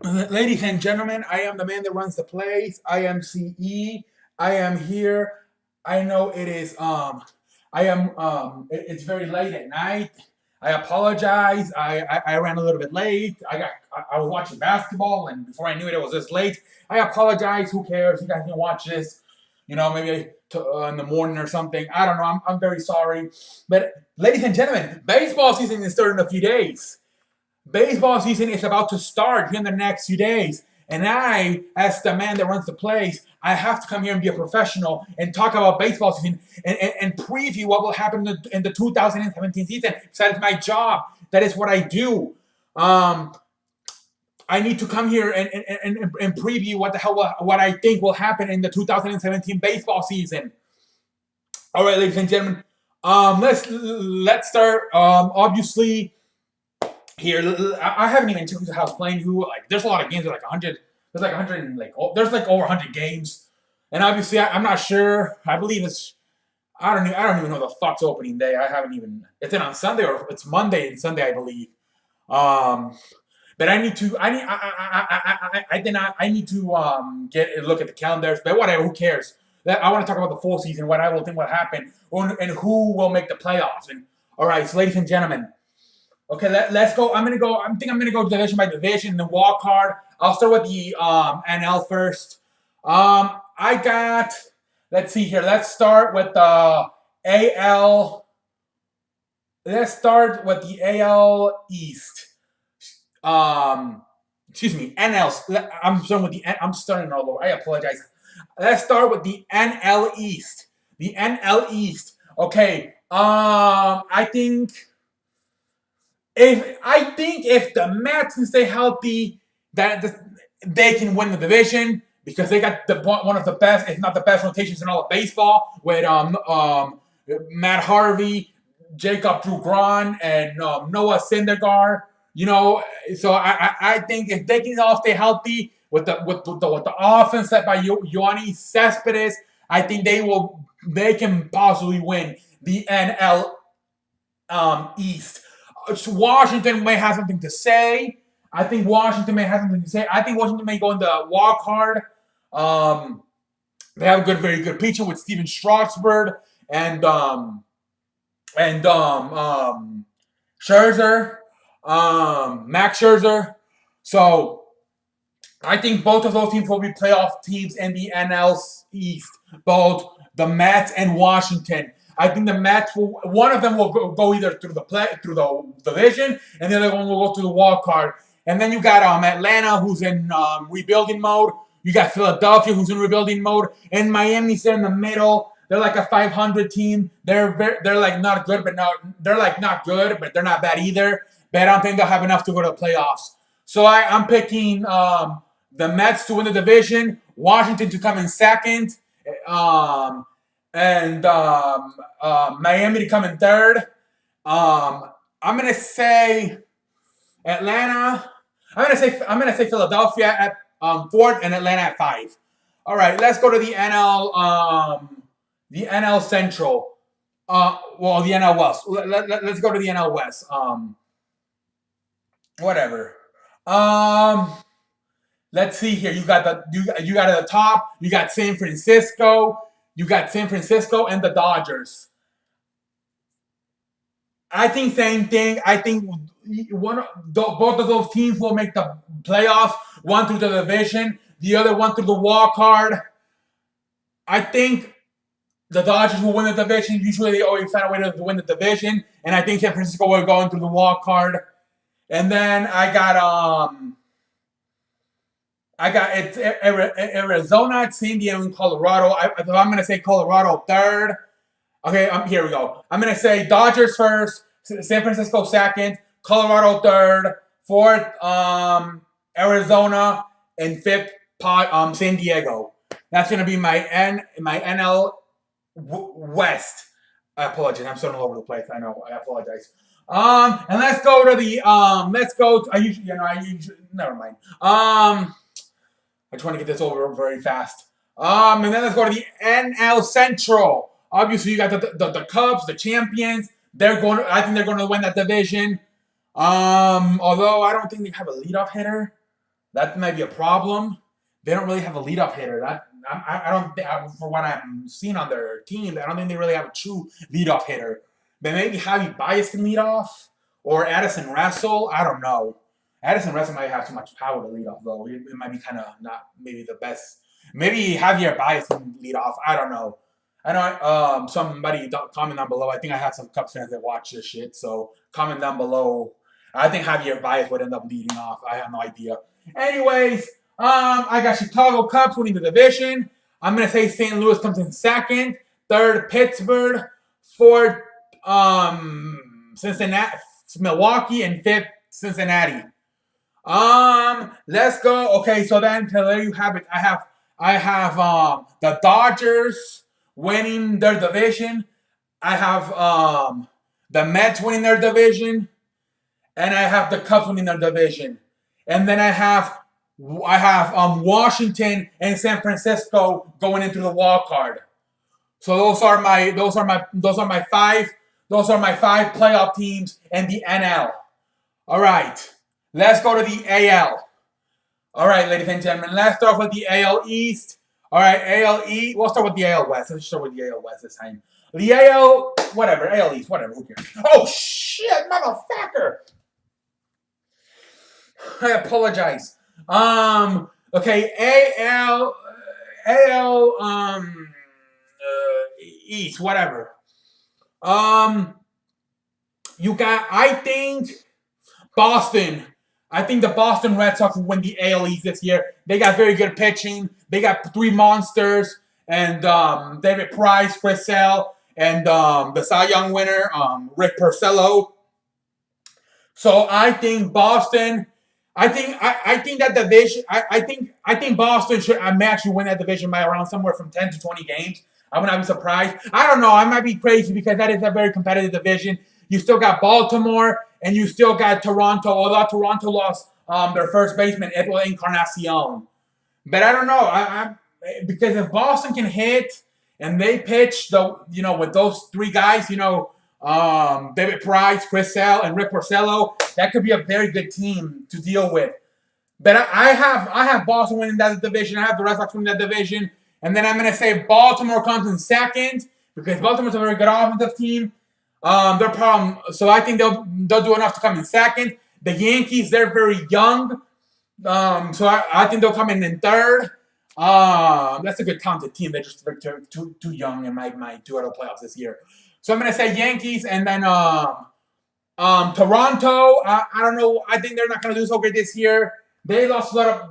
Ladies and gentlemen, I am the man that runs the place. I am CE. I am here. I know it is it's very late at night. I apologize. I ran a little bit late. I was watching basketball, and before I knew it, it was this late. I apologize. Who cares? You guys can watch this, maybe in the morning or something. I don't know. I'm very sorry. But ladies and gentlemen, baseball season is starting in a few days. Baseball season is about to start here in the next few days. And I, as the man that runs the place, I have to come here and be a professional and talk about baseball season and preview what will happen in the 2017 season. So that is my job. That is what I do. I need to come here and preview what I think will happen in the 2017 baseball season. All right, ladies and gentlemen, let's start. Obviously, here I haven't even checked how it's playing. There's a lot of games. There's like 100. There's like 100 and there's like over 100 games. And obviously I'm not sure. I believe it's I don't even know the fuck's opening day. I haven't even. It's on Sunday or it's Monday and Sunday, I believe. Um, but I need to. I need to get a look at the calendars. But whatever. Who cares? I want to talk about the full season. What I will think will happen and who will make the playoffs. And all right, so ladies and gentlemen. Okay, let's go. I think I'm gonna go division by division. The wild card. I'll start with the NL first. I got. Let's see here. Let's start with the AL. Let's start with the AL East. Excuse me, NL. I'm starting with the. I'm starting all over. I apologize. Let's start with the NL East. The NL East. Okay. I think. If the Mets can stay healthy, they can win the division because they got one of the best, if not the best, rotations in all of baseball with Matt Harvey, Jacob Degrom, and Noah Syndergaard. So I think if they can all stay healthy with the offense set by Yoenis Cespedes, I think they can possibly win the NL East. Washington may have something to say. I think Washington may have something to say. I think Washington may go in the wild card. They have very good pitching with Steven Strasburg and Scherzer, Max Scherzer. So I think both of those teams will be playoff teams in the NL East. Both the Mets and Washington. I think the Mets one of them will go either through the division, and the other one will go through the wild card. And then you got Atlanta, who's in rebuilding mode. You got Philadelphia, who's in rebuilding mode, and Miami's in the middle. They're like a 500 team. They're like not good, but they're like not good, but they're not bad either. But I don't think they'll have enough to go to the playoffs. So I'm picking the Mets to win the division, Washington to come in second. And Miami to come in third. I'm gonna say Atlanta. I'm gonna say Philadelphia at fourth and Atlanta at five. All right, let's go to the NL Central. The NL West. Let's go to the NL West. Whatever. Let's see here. You got at the top. You got San Francisco. You got San Francisco and the Dodgers. I think same thing. I think both of those teams will make the playoffs. One through the division, the other one through the wild card. I think the Dodgers will win the division. Usually they always find a way to win the division. And I think San Francisco will go into the wild card. And then I got Arizona, San Diego, and Colorado. I'm going to say Colorado third. Okay, here we go. I'm going to say Dodgers first, San Francisco second, Colorado third, fourth, Arizona, and fifth, San Diego. That's going to be my NL West. I apologize. I'm starting all over the place. I know. I apologize. And let's go to the never mind. I just want to get this over very fast. And then let's go to the NL Central. Obviously, you got the Cubs, the champions. I think they're going to win that division. Although I don't think they have a leadoff hitter. That might be a problem. They don't really have a leadoff hitter. I don't think, for what I'm seeing on their team, I don't think they really have a true leadoff hitter. But maybe Javi Baez can lead off, or Addison Russell. I don't know. Addison Russell might have too much power to lead off, though. It might be kind of not maybe the best. Maybe Javier Baez can lead off. I don't know. I know somebody comment down below. I think I have some Cubs fans that watch this shit, so comment down below. I think Javier Baez would end up leading off. I have no idea. Anyways, I got Chicago Cubs winning the division. I'm gonna say St. Louis comes in second, third Pittsburgh, fourth Cincinnati, Milwaukee, and fifth Cincinnati. Let's go. Okay, so then there you have it. I have the Dodgers winning their division. I have the Mets winning their division, and I have the Cubs winning their division. And then I have Washington and San Francisco going into the wild card. So those are my five playoff teams in the NL. All right, let's go to the AL. All right, ladies and gentlemen, let's start with the AL East. All right, AL East. We'll start with the AL West. Let's start with the AL West this time. The AL, whatever, AL East, whatever. Who cares? Oh shit, motherfucker! I apologize. Okay, AL East, whatever. You got, I think Boston. I think the Boston Red Sox will win the AL East this year. They got very good pitching. They got three monsters, and David Price, Chris Sale, and the Cy Young winner, Rick Porcello. So I think Boston. I think that division. I think Boston should actually win that division by around somewhere from 10 to 20 games. I would not be surprised. I don't know. I might be crazy because that is a very competitive division. You still got Baltimore and you still got Toronto. Although Toronto lost their first baseman, Edwin Encarnacion. But I don't know. Because if Boston can hit and they pitch with those three guys, David Price, Chris Sale, and Rick Porcello, that could be a very good team to deal with. But I have Boston winning that division. I have the Red Sox winning that division. And then I'm going to say Baltimore comes in second because Baltimore's a very good offensive team. So I think they'll do enough to come in second. The Yankees, they're very young. So I think they'll come in third. That's a good talented team. They're just too young and might do out of playoffs this year. So I'm going to say Yankees, and then Toronto. I don't know. I think they're not going to do so great this year. They lost a lot of.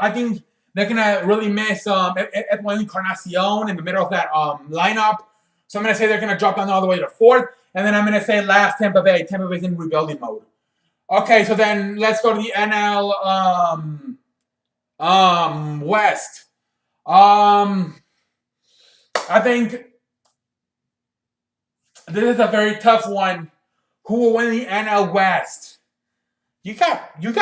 I think they're going to really miss Edwin Encarnacion in the middle of that lineup. So I'm going to say they're going to drop down all the way to fourth, and then I'm going to say last Tampa Bay. Tampa Bay's in rebuilding mode. Okay, so then let's go to the NL West. I think this is a very tough one. Who will win the NL West? You got They're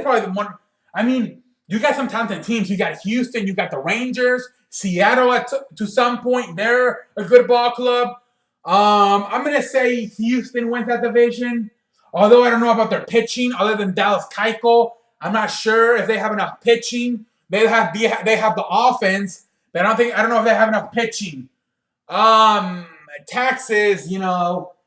probably the one. I mean, you got some talented teams. You got Houston. You got the Rangers. Seattle to some point, they're a good ball club. I'm gonna say Houston wins that division. Although I don't know about their pitching, other than Dallas Keuchel, I'm not sure if they have enough pitching. They have the offense, but I don't know if they have enough pitching. Texas,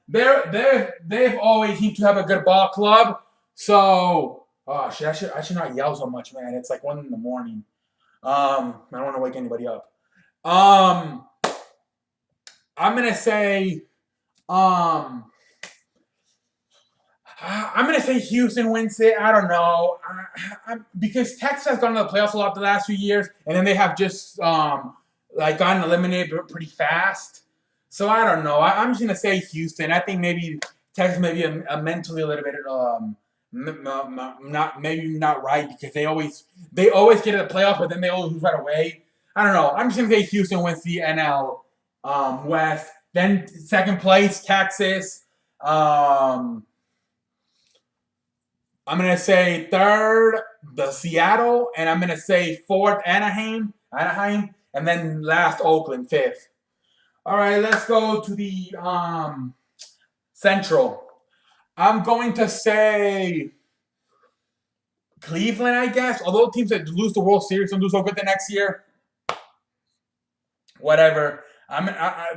they've always seemed to have a good ball club. So, I should not yell so much, man. It's like 1 a.m. I don't want to wake anybody up. I'm gonna say, Houston wins it. I don't know, because Texas has gone to the playoffs a lot the last few years, and then they have just gotten eliminated pretty fast. So I don't know. I'm just gonna say Houston. I think maybe Texas may be mentally a little bit not right because they always get to the playoffs, but then they always lose right away. I don't know. I'm just gonna say Houston wins the NL West. Then second place Texas. I'm gonna say third the Seattle, and I'm gonna say fourth Anaheim, and then last Oakland, fifth. All right, let's go to the Central. I'm going to say Cleveland, I guess. Although teams that lose the World Series don't do so good the next year, whatever.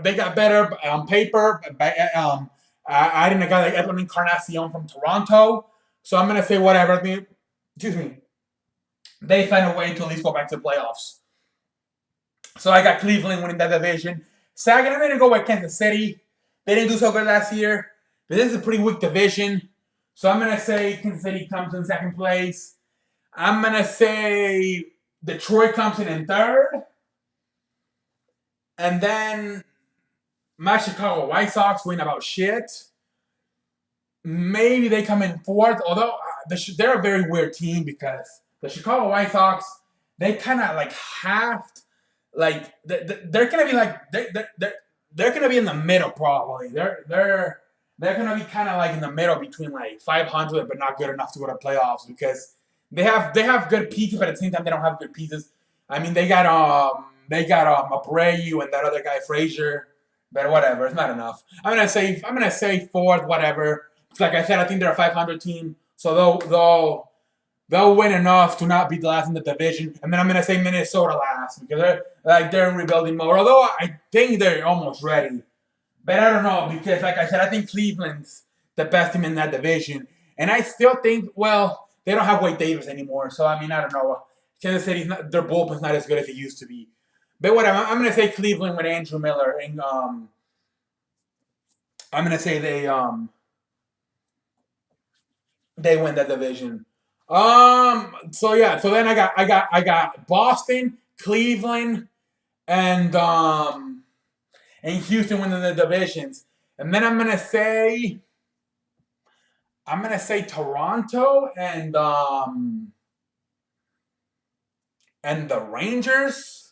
They got better on paper. Adding a guy like Edwin Encarnacion from Toronto. So I'm going to say whatever. Excuse me. They find a way to at least go back to the playoffs. So I got Cleveland winning that division. Second, I'm going to go with Kansas City. They didn't do so good last year. But this is a pretty weak division. So I'm going to say Kansas City comes in second place. I'm going to say Detroit comes in third. And then my Chicago White Sox win about shit. Maybe they come in fourth, although they're a very weird team because the Chicago White Sox, they kind of like halved, like they're gonna be like they're gonna be in the middle probably. They're gonna be kind of like in the middle between like 500 but not good enough to go to playoffs because they have good pieces, but at the same time they don't have good pieces. I mean they got Abreu and that other guy Frazier. But whatever, it's not enough. I'm gonna say fourth, whatever. Like I said, I think they're a 500 team, so they'll win enough to not be the last in the division. And then I'm gonna say Minnesota last because they're in rebuilding mode. Although I think they're almost ready, but I don't know because like I said, I think Cleveland's the best team in that division, and I still think they don't have Wade Davis anymore. So I mean I don't know. Kansas City's their bullpen's not as good as it used to be. But whatever, I'm going to say Cleveland with Andrew Miller. And I'm going to say they win that division. So then I got Boston, Cleveland, and Houston winning the divisions. And then I'm going to say Toronto and the Rangers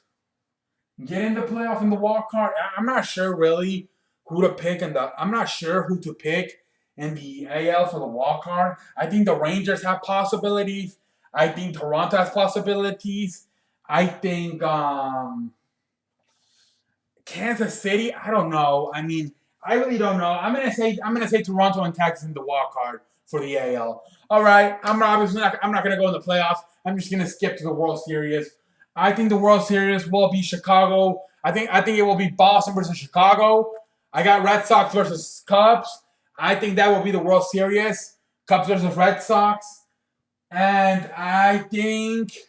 get in the playoff in the wild card. I'm not sure really who to pick I'm not sure who to pick in the AL for the wild card. I think the Rangers have possibilities. I think Toronto has possibilities. I think Kansas City. I don't know. I mean, I really don't know. I'm gonna say Toronto and Texas in the wild card for the AL. All right. I'm not gonna go in the playoffs. I'm just gonna skip to the World Series. I think the World Series will be Chicago. I think it will be Boston versus Chicago. I got Red Sox versus Cubs. I think that will be the World Series. Cubs versus Red Sox. And I think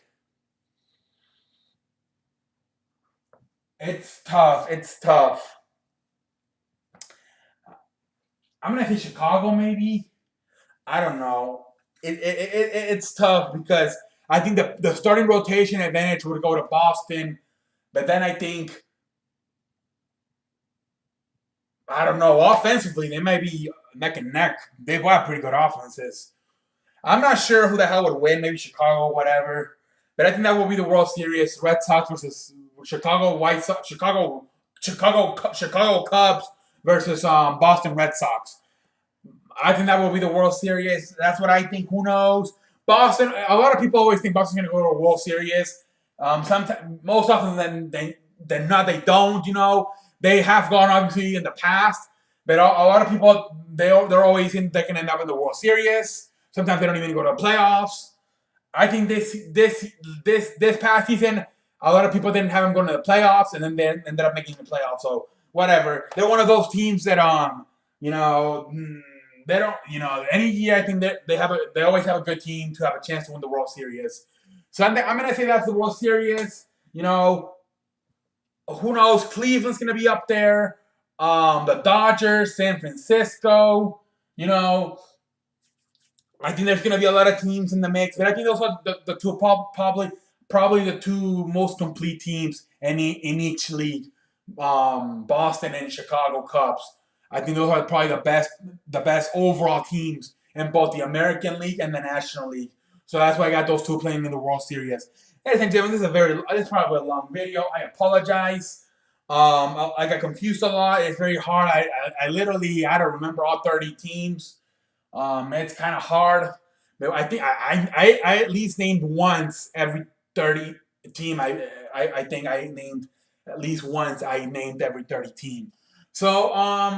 it's tough. I'm going to say Chicago maybe. I don't know. It's tough because I think the starting rotation advantage would go to Boston. But then I think, I don't know, offensively, they might be neck and neck. They've got pretty good offenses. I'm not sure who the hell would win. Maybe Chicago, whatever. But I think that will be the World Series. Red Sox versus Chicago White Sox. Chicago Cubs versus Boston Red Sox. I think that will be the World Series. That's what I think. Who knows? Boston. A lot of people always think Boston's going to go to a World Series. Most often than not, they don't. You know, they have gone obviously in the past, but a lot of people they're always in. They can end up in the World Series. Sometimes they don't even go to playoffs. I think this past season, a lot of people didn't have them going to the playoffs, and then they ended up making the playoffs. So whatever. They're one of those teams that you know. They don't, any year I think they always have a good team to have a chance to win the World Series. So I'm going to say that's the World Series. You know, who knows? Cleveland's going to be up there. The Dodgers, San Francisco. You know, I think there's going to be a lot of teams in the mix, but I think those are the two probably the two most complete teams in each league. Boston and Chicago Cubs. I think those are probably the best overall teams in both the American League and the National League. So that's why I got those two playing in the World Series. Ladies and gentlemen, this is probably a long video. I apologize. I got confused a lot. It's very hard. I literally had to remember all 30 teams. It's kind of hard. But I think I at least named once every 30 team. I think I named at least once. I named every 30 team. So,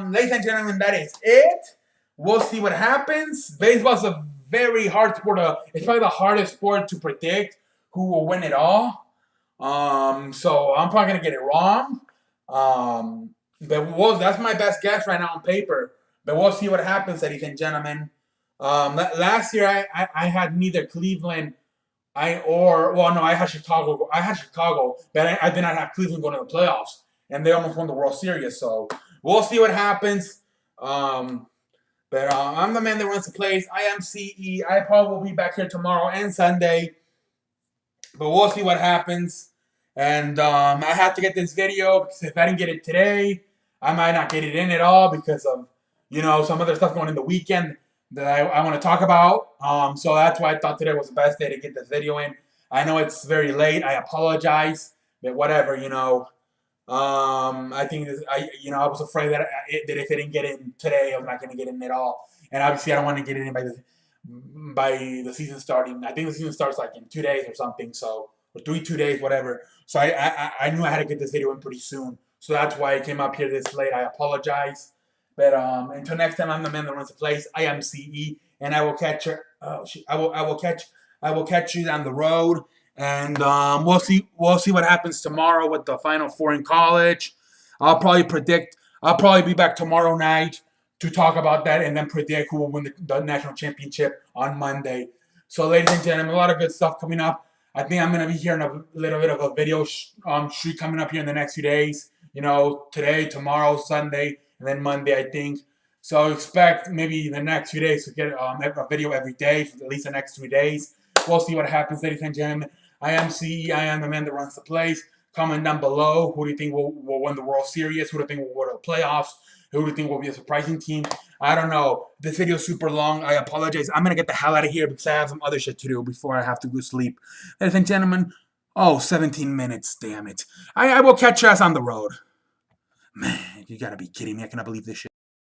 ladies and gentlemen, that is it. We'll see what happens. Baseball's a very hard sport. It's probably the hardest sport to predict who will win it all. So I'm probably gonna get it wrong. That's my best guess right now on paper. But we'll see what happens, ladies and gentlemen. Last year I had neither Cleveland I had Chicago. I had Chicago, but I did not have Cleveland going to the playoffs, and they almost won the World Series. So we'll see what happens. But I'm the man that runs the place. I am CE. I probably will be back here tomorrow and Sunday, but we'll see what happens. And I have to get this video because if I didn't get it today, I might not get it in at all because of some other stuff going in the weekend that I want to talk about. So that's why I thought today was the best day to get this video in. I know it's very late. I apologize, but whatever, I think I was afraid that if I didn't get in today, I'm not going to get in at all. And obviously, I don't want to get it in by the season starting. I think the season starts like in 2 days or something. So or 2 days, whatever. So I knew I had to get this video in pretty soon. So that's why I came up here this late. I apologize. But until next time, I'm the man that runs the place. I am CE, and I will catch you. I will catch you down the road, and we'll see what happens tomorrow with the Final Four in college. I'll probably be back tomorrow night to talk about that, and then predict who will win the national championship on Monday. So, ladies and gentlemen, a lot of good stuff coming up. I think I'm going to be hearing a little bit of a video shoot coming up here in the next few days. Today, tomorrow, Sunday, and then Monday, I think. So expect maybe the next few days to get a video every day for at least the next 2 days. We'll see what happens, ladies and gentlemen. I am CE. I am the man that runs the place. Comment down below. Who do you think will win the World Series? Who do you think will go to the playoffs? Who do you think will be a surprising team? I don't know. This video is super long. I apologize. I'm going to get the hell out of here because I have some other shit to do before I have to go sleep. Ladies and gentlemen, 17 minutes. Damn it. I will catch you guys on the road. Man, you got to be kidding me. I cannot believe this shit.